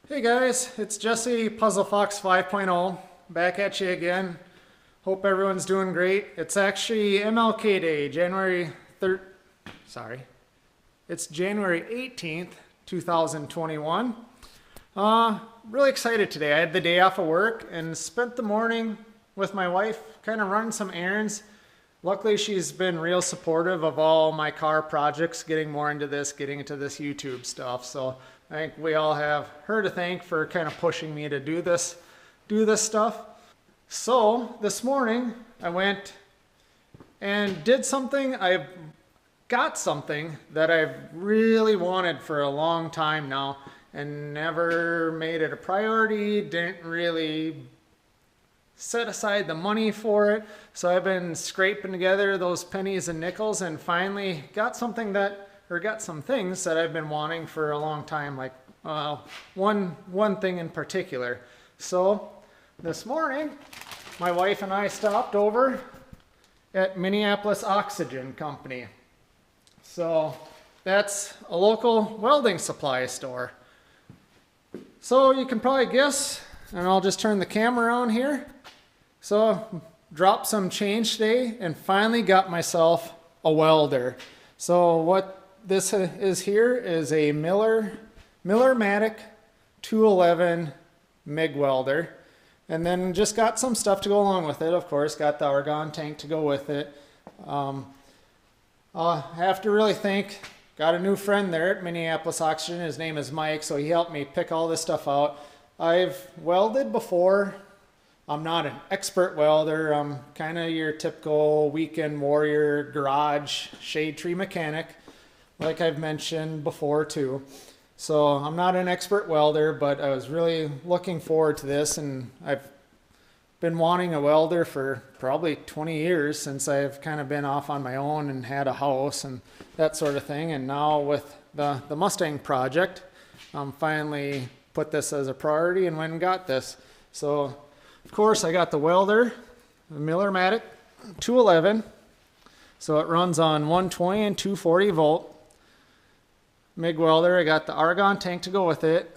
Hey guys, it's Jesse, PuzzleFox5.0, back at you again. Hope everyone's doing great. It's actually MLK Day, it's January 18th, 2021. Really excited today. I had the day off of work and spent the morning with my wife, kind of running some errands. Luckily, she's been real supportive of all my car projects, getting into this YouTube stuff. So I think we all have her to thank for kind of pushing me to do this stuff. So this morning I went and did something. I got something that I've really wanted for a long time now and never made it a priority, didn't really set aside the money for it. So I've been scraping together those pennies and nickels and finally got some things that I've been wanting for a long time, like one thing in particular. So this morning, my wife and I stopped over at Minneapolis Oxygen Company. So that's a local welding supply store. So you can probably guess, and I'll just turn the camera on here. So dropped some change today and finally got myself a welder. So what this is here is a Miller-Matic 211 MIG welder. And then just got some stuff to go along with it, of course. Got the argon tank to go with it. I have to really got a new friend there at Minneapolis Oxygen. His name is Mike, so he helped me pick all this stuff out. I've welded before. I'm not an expert welder. I'm kind of your typical weekend warrior garage shade tree mechanic, like I've mentioned before too. So I'm not an expert welder, but I was really looking forward to this, and I've been wanting a welder for probably 20 years since I've kind of been off on my own and had a house and that sort of thing. And now with the Mustang project, finally put this as a priority and went and got this. So of course I got the welder, the Miller-Matic 211. So it runs on 120 and 240 volt. MIG welder. I got the argon tank to go with it.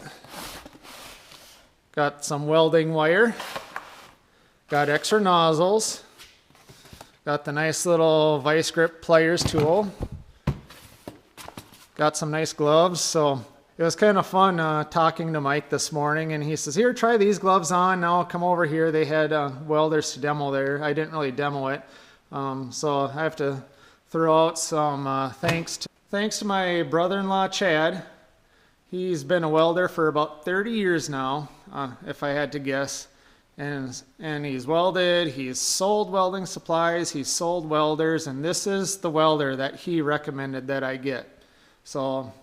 Got some welding wire. Got extra nozzles. Got the nice little vice grip pliers tool. Got some nice gloves. So it was kind of fun talking to Mike this morning, and he says, here, try these gloves on. Now come over here. They had welders to demo there. I didn't really demo it. So I have to throw out some thanks to my brother-in-law, Chad. He's been a welder for about 30 years now, if I had to guess. And he's welded, he's sold welding supplies, he's sold welders, and this is the welder that he recommended that I get. So,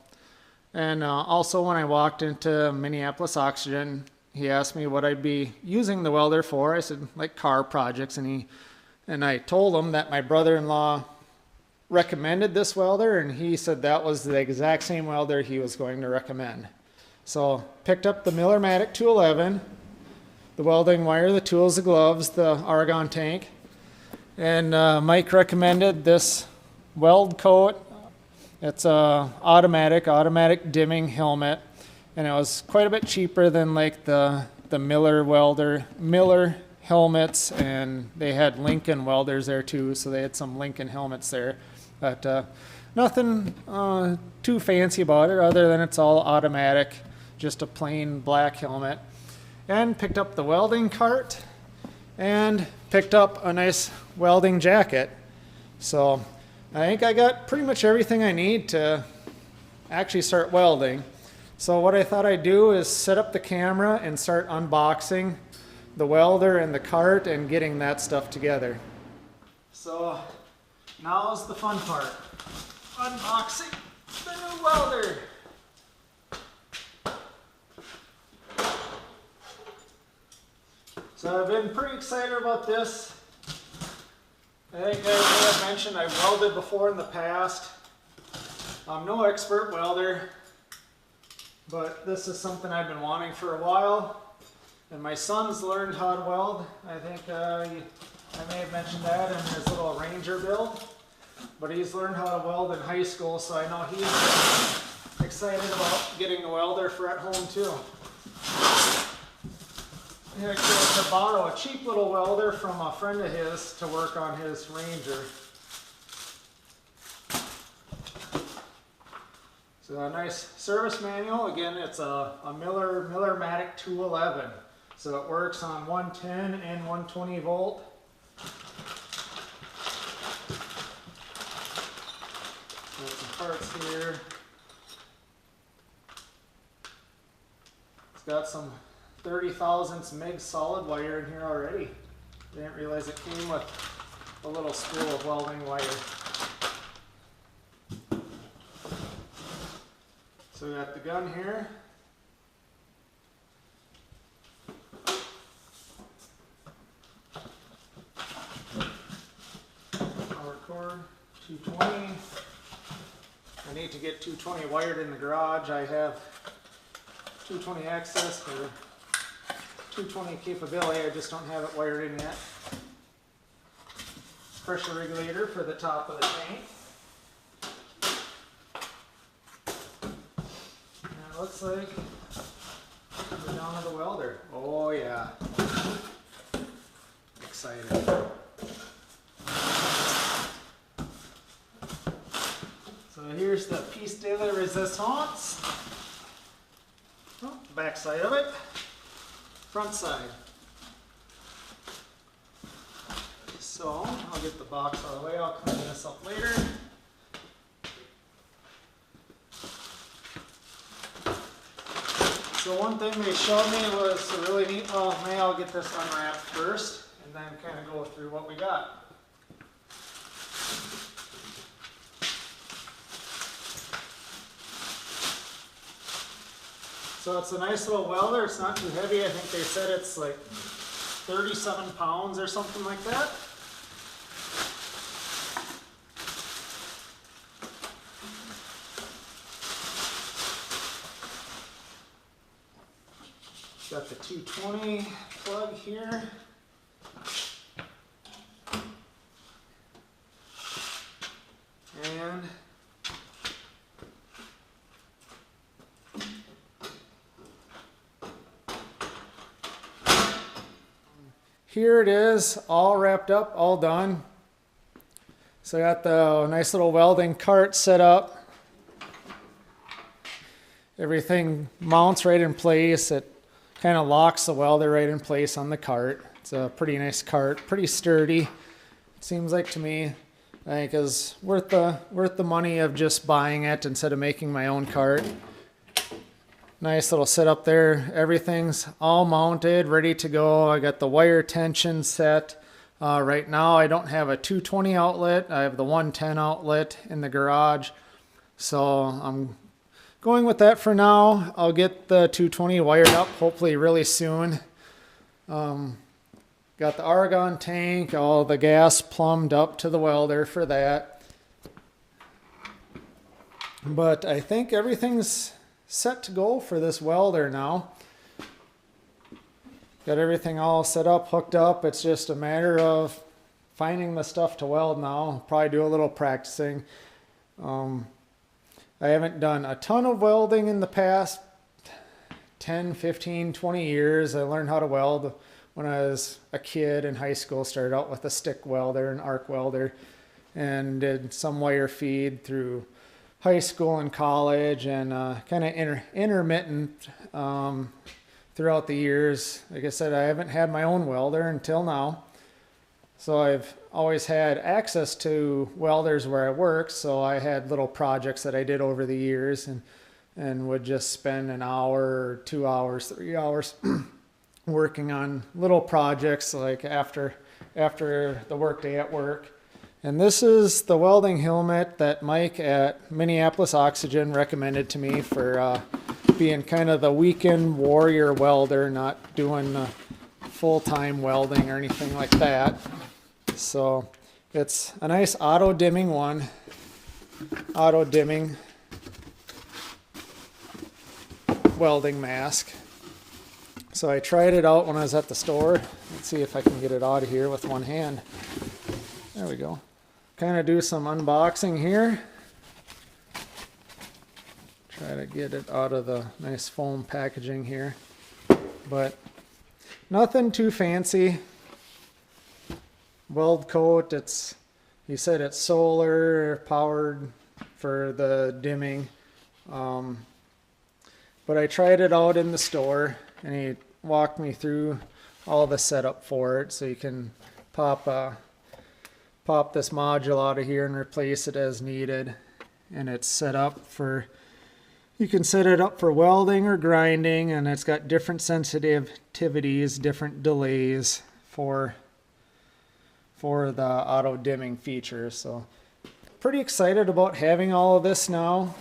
and also when I walked into Minneapolis Oxygen, he asked me what I'd be using the welder for. I said, like car projects, and I told him that my brother-in-law recommended this welder, and he said that was the exact same welder he was going to recommend. So picked up the Miller-Matic 211, the welding wire, the tools, the gloves, the argon tank, and Mike recommended this weld coat. It's a automatic dimming helmet, and it was quite a bit cheaper than like the Miller helmets, and they had Lincoln welders there too, so they had some Lincoln helmets there. But nothing too fancy about it other than it's all automatic, just a plain black helmet. And picked up the welding cart and picked up a nice welding jacket. So I think I got pretty much everything I need to actually start welding. So what I thought I'd do is set up the camera and start unboxing the welder and the cart and getting that stuff together. So now's the fun part. Unboxing the new welder. So I've been pretty excited about this. I think I may have mentioned I've welded before in the past. I'm no expert welder, but this is something I've been wanting for a while. And my son's learned how to weld. I think I may have mentioned that in his little Ranger build. But he's learned how to weld in high school, so I know he's excited about getting a welder for at home too. He had to borrow a cheap little welder from a friend of his to work on his Ranger. So a nice service manual. Again, it's a Miller-Matic 211. So it works on 110 and 120 volt. Got some parts here. It's got some 30 thousandths MIG solid wire in here already. Didn't realize it came with a little spool of welding wire. So we got the gun here. Power cord, 220. I need to get 220 wired in the garage. I have 220 access for 220 capability. I just don't have it wired in yet. Pressure regulator for the top of the tank. It looks like we're down to the welder. Oh yeah. Excited. So here's the piece de la resistance. Oh, back side of it. Front side. So I'll get the box out of the way. I'll clean this up later. So one thing they showed me was a really neat, well, maybe I'll get this unwrapped first and then kind of go through what we got. So it's a nice little welder. It's not too heavy. I think they said it's like 37 pounds or something like that. Got the 220 plug here. And here it is, all wrapped up, all done. So I got the nice little welding cart set up. Everything mounts right in place. It kind of locks the welder right in place on the cart. It's a pretty nice cart, pretty sturdy. It seems like to me. I think is worth the money of just buying it instead of making my own cart. Nice little setup there. Everything's all mounted, ready to go. I got the wire tension set. Right now I don't have a 220 outlet. I have the 110 outlet in the garage. So I'm going with that for now. I'll get the 220 wired up hopefully really soon. Got the argon tank, all the gas plumbed up to the welder for that. But I think everything's set to go for this welder now. Got everything all set up, hooked up. It's just a matter of finding the stuff to weld now. Probably do a little practicing. I haven't done a ton of welding in the past 10, 15, 20 years. I learned how to weld when I was a kid in high school. Started out with a stick welder, an arc welder, and did some wire feed through high school and college, and kind of intermittent throughout the years. Like I said, I haven't had my own welder until now. So I've always had access to welders where I work, so I had little projects that I did over the years and would just spend an hour, 2 hours, 3 hours working on little projects like after the workday at work. And this is the welding helmet that Mike at Minneapolis Oxygen recommended to me for being kind of the weekend warrior welder, not doing full-time welding or anything like that. So it's a nice auto dimming one, auto dimming welding mask. So I tried it out when I was at the store. Let's see if I can get it out of here with one hand. There we go. Kind of do some unboxing here. Try to get it out of the nice foam packaging here. But Nothing too fancy. Weld coat, he said it's solar powered for the dimming. But I tried it out in the store and he walked me through all the setup for it. So you can pop this module out of here and replace it as needed. And it's set up for, you can set it up for welding or grinding, and it's got different sensitivities, different delays for the auto dimming feature. So pretty excited about having all of this now.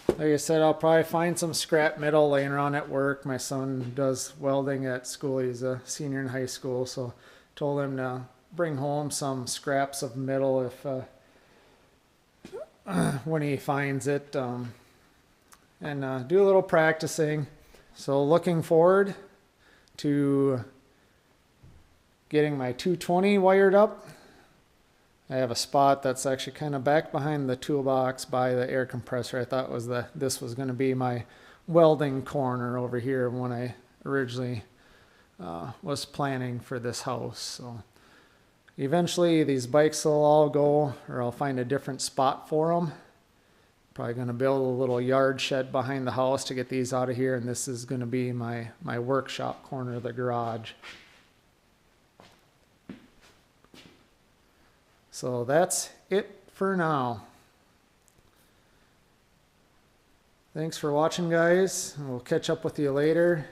Like I said, I'll probably find some scrap metal laying around at work. My son does welding at school. He's a senior in high school, so told him to bring home some scraps of metal if when he finds it, and do a little practicing. So looking forward to getting my 220 wired up. I have a spot that's actually kind of back behind the toolbox by the air compressor. I thought this was going to be my welding corner over here when I originally was planning for this house. So eventually these bikes will all go, or I'll find a different spot for them. Probably going to build a little yard shed behind the house to get these out of here, and this is going to be my workshop corner of the garage. So that's it for now. Thanks for watching, guys. We'll catch up with you later.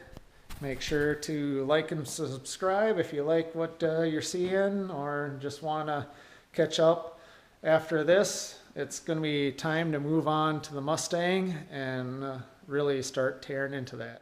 Make sure to like and subscribe if you like what you're seeing, or just want to catch up after this. It's going to be time to move on to the Mustang and really start tearing into that.